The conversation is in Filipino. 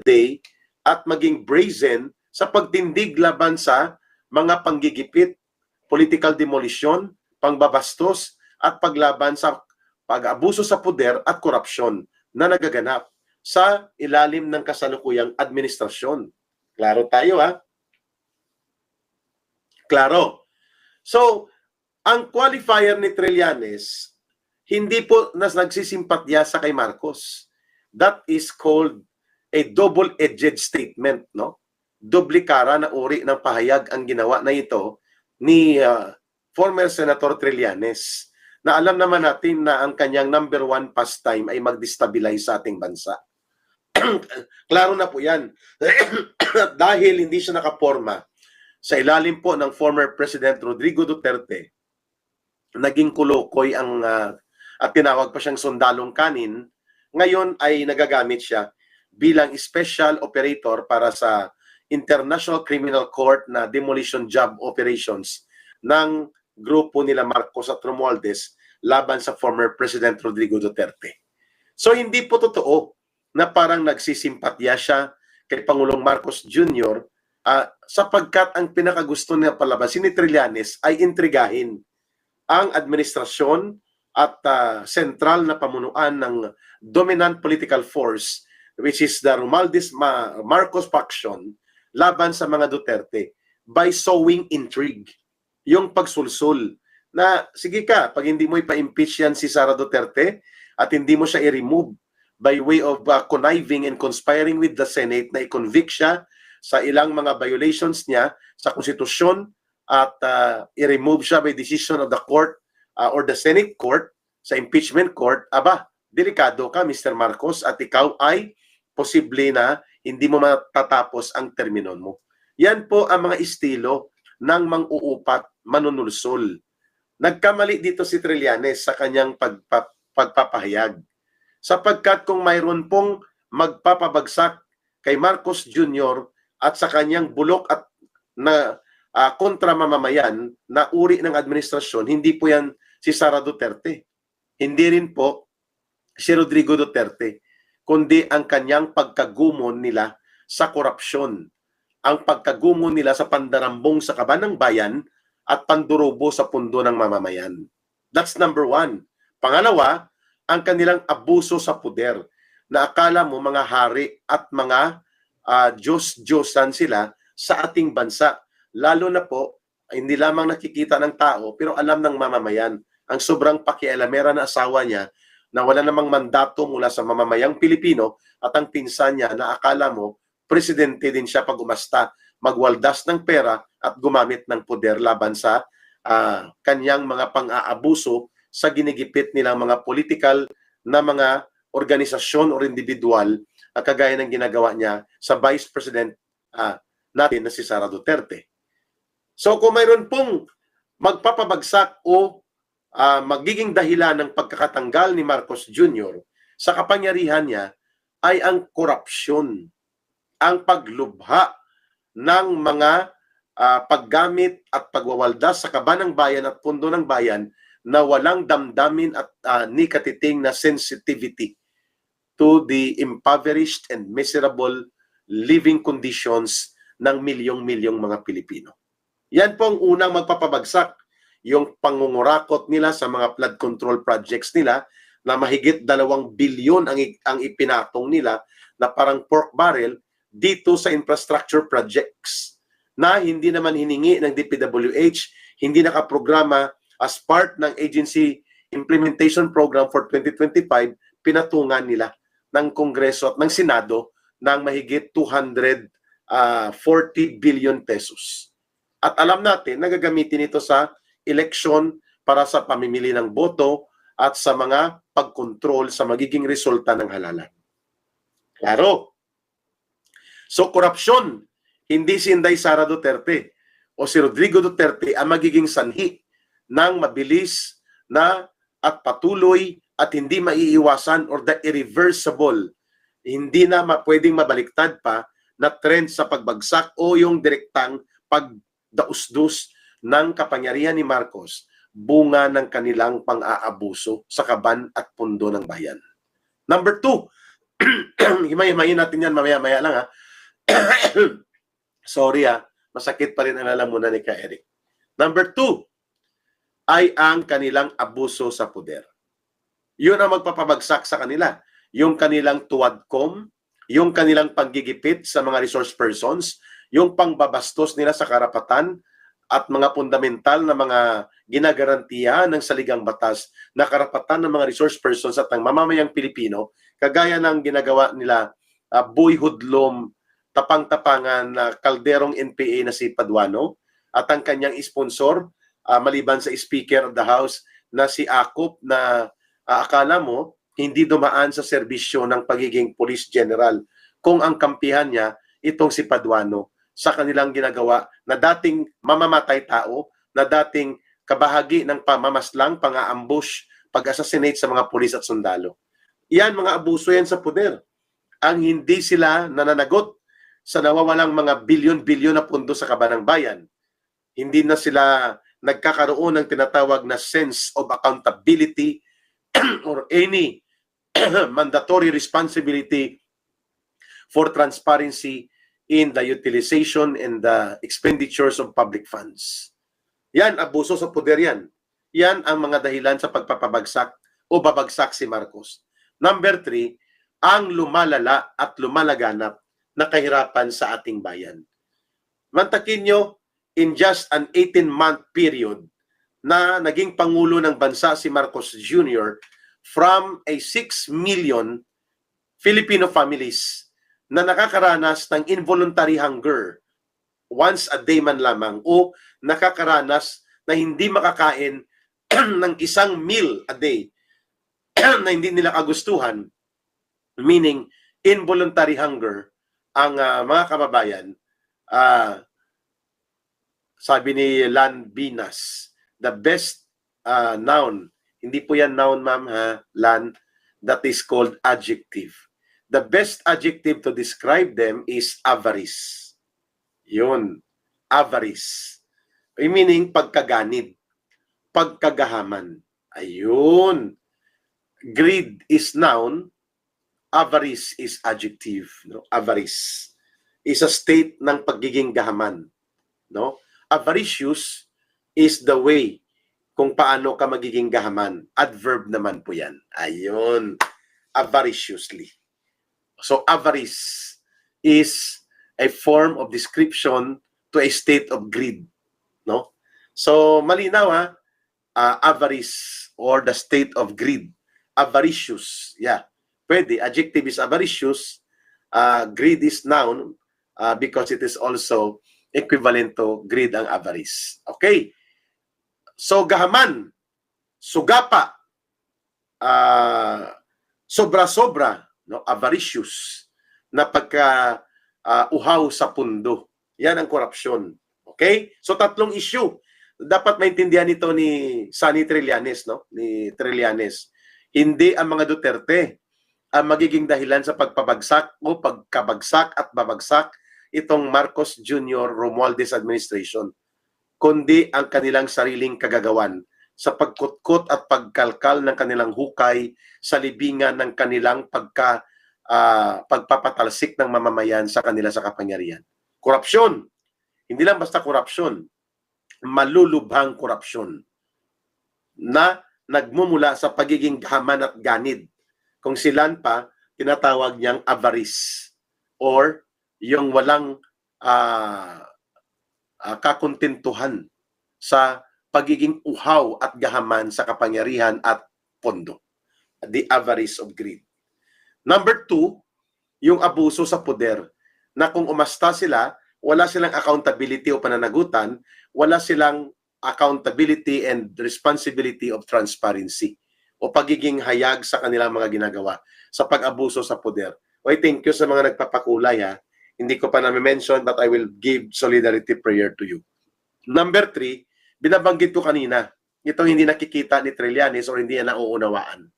day at maging brazen sa pagtindig laban sa mga panggigipit, political demolition, pangbabastos at paglaban sa pag-abuso sa poder at korupsyon na nagaganap sa ilalim ng kasalukuyang administrasyon. Klaro tayo, ha? Klaro. So, ang qualifier ni Trillanes, hindi po nagsisimpatya sa kay Marcos. That is called a double-edged statement, no? Duplikara na uri ng pahayag ang ginawa na ito ni former Senator Trillanes, na alam naman natin na ang kanyang number one pastime ay mag-destabilize sa ating bansa. Klaro na po yan. Dahil hindi siya nakaporma sa ilalim po ng former President Rodrigo Duterte, naging kulokoy ang at tinawag pa siyang sundalong kanin. Ngayon ay nagagamit siya bilang special operator para sa International Criminal Court na demolition job operations ng grupo nila Marcos at Romualdez laban sa former President Rodrigo Duterte. So hindi po totoo na parang nagsisimpatya siya kay Pangulong Marcos Jr. Sapagkat ang pinakagusto niya palabasin ni Trillanes ay intrigahin ang administrasyon at sentral na pamunuan ng dominant political force, which is the Romualdez Marcos faction, laban sa mga Duterte by sowing intrigue. Yung pagsulsul na, sige ka, pag hindi mo ipa-impeach yan si Sara Duterte at hindi mo siya i-remove by way of conniving and conspiring with the Senate na i-convict siya sa ilang mga violations niya sa konstitusyon at i-remove siya by decision of the court or the Senate court sa impeachment court, aba, delikado ka Mr. Marcos at ikaw ay posible na hindi mo matatapos ang termino mo. Yan po ang mga estilo ng mang-uupat manunulsol. Nagkamali dito si Trillanes sa kanyang pagpapahayag. Sapagkat kung mayroon pong magpapabagsak kay Marcos Jr. at sa kanyang bulok at na kontra mamamayan na uri ng administrasyon, hindi po yan si Sara Duterte. Hindi rin po si Rodrigo Duterte, kundi ang kanyang pagkagumon nila sa korupsyon, ang pagkagumon nila sa pandarambong sa kaban ng bayan at pandurobo sa pundo ng mamamayan. That's number one. Pangalawa, ang kanilang abuso sa poder, na akala mo mga hari at mga Diyos-Diyosan sila sa ating bansa. Lalo na po, hindi lamang nakikita ng tao, pero alam ng mamamayan. Ang sobrang pakialamera na asawa niya na wala namang mandato mula sa mamamayang Pilipino at ang pinsan niya na akala mo, presidente din siya pag umasta, magwaldas ng pera at gumamit ng poder laban sa kanyang mga pang-aabuso sa ginigipit nilang mga political na mga organisasyon o individual kagaya ng ginagawa niya sa Vice President natin na si Sara Duterte. So kung mayroon pong magpapabagsak o magiging dahilan ng pagkakatanggal ni Marcos Jr. sa kapangyarihan niya ay ang korupsyon, ang paglubha ng mga paggamit at pagwawaldas sa kaban ng bayan at pundo ng bayan na walang damdamin at ni katiting na sensitivity to the impoverished and miserable living conditions ng milyong-milyong mga Pilipino. Yan po ang unang magpapabagsak, yung pangungurakot nila sa mga flood control projects nila na mahigit 2 bilyon ang ipinatong nila na parang pork barrel dito sa infrastructure projects na hindi naman hiningi ng DPWH, hindi nakaprograma as part ng agency implementation program for 2025, pinatungan nila ng Kongreso at ng Senado ng mahigit 240 billion pesos. At alam natin, nagagamitin ito sa eleksyon para sa pamimili ng boto at sa mga pagkontrol sa magiging resulta ng halalan. Klaro. So, korupsyon, hindi si Inday Sara Duterte o si Rodrigo Duterte ang magiging sanhi ng mabilis na at patuloy at hindi maiiwasan or the irreversible, hindi na pwedeng mabaliktad pa na trend sa pagbagsak o yung direktang pagdausdus ng kapangyarihan ni Marcos, bunga ng kanilang pang-aabuso sa kaban at pundo ng bayan. Number 2, Himay-himayin natin yan mamaya-maya lang, ha. Sorry, ha. Masakit pa rin ang lalamunan ni Ka Eric. Number 2 ay ang kanilang abuso sa poder. Yun ang magpapabagsak sa kanila. Yung kanilang tuwadkom, yung kanilang panggigipit sa mga resource persons, yung pangbabastos nila sa karapatan at mga fundamental na mga ginagarantiya ng saligang batas na karapatan ng mga resource persons at ng mamamayang Pilipino, kagaya ng ginagawa nila Boy Hudlom, tapang-tapangan na kalderong NPA na si Paduano at ang kanyang sponsor, maliban sa Speaker of the House na si Akop na akala mo hindi dumaan sa serbisyo ng pagiging Police General kung ang kampihan niya itong si Paduano sa kanilang ginagawa na dating mamamatay tao, na dating kabahagi ng pamamaslang, pang-ambush, pag-assassinate sa mga pulis at sundalo. Yan, mga abuso yan sa poder. Ang hindi sila nananagot sa nawawalang mga bilyon-bilyon na pundo sa kabanang bayan. Hindi na sila nagkakaroon ng tinatawag na sense of accountability or any mandatory responsibility for transparency in the utilization and the expenditures of public funds. Yan, abuso sa poder yan. Yan ang mga dahilan sa pagpapabagsak o babagsak si Marcos. Number 3, ang lumalala at lumalaganap na kahirapan sa ating bayan. Mantakin nyo, in just an 18-month period na naging Pangulo ng bansa si Marcos Jr., from a 6 million Filipino families na nakakaranas ng involuntary hunger once a day man lamang o nakakaranas na hindi makakain ng isang meal a day na hindi nila kagustuhan, meaning involuntary hunger, ang mga kababayan, sabi ni Lan Binas, the best noun, hindi po yan noun ma'am ha, Lan, that is called adjective. The best adjective to describe them is avarice. Yun, avarice. Meaning pagkaganid, pagkagahaman. Ayun. Greed is noun, avarice is adjective. No? Avarice is a state ng pagiging gahaman. No? Avaricious is the way kung paano ka magiging gahaman. Adverb naman po yan. Ayun. Avariciously. So, avarice is a form of description to a state of greed. No? So, malinaw ha? Avarice or the state of greed. Avaricious. Yeah. Pwede. Adjective is avaricious. Greed is noun because it is also equivalent to greed ang avarice. Okay. So, gahaman, sugapa, sobra-sobra, no, avaricious, na pagka-uhaw sa pundo. Yan ang korupsyon. Okay? So, tatlong issue. Dapat maintindihan ito ni Sonny Trillanes, no? Ni Trillanes. Hindi ang mga Duterte ang magiging dahilan sa pagpabagsak o pagkabagsak at babagsak itong Marcos Jr. Romualdez administration, kundi ang kanilang sariling kagagawan sa pagkutkot at pagkalkal ng kanilang hukay sa libingan ng kanilang pagpapatalsik ng mamamayan sa kanila sa kapangyarihan. Korupsyon. Hindi lang basta korupsyon. Malulubhang korupsyon na nagmumula sa pagiging gahaman at ganid. Kung silan pa, tinatawag niyang avarice or yung walang kakontentuhan sa pagiging uhaw at gahaman sa kapangyarihan at pondo. The avarice of greed. Number 2, yung abuso sa poder, na kung umasta sila, wala silang accountability o pananagutan, wala silang accountability and responsibility of transparency o pagiging hayag sa kanilang mga ginagawa sa pag-abuso sa poder. Okay, thank you sa mga nagpapakulay ha. Hindi ko pa na-mention but I will give solidarity prayer to you. Number 3, binabanggit ko kanina, itong hindi nakikita ni Trillanes or hindi na nauunawaan.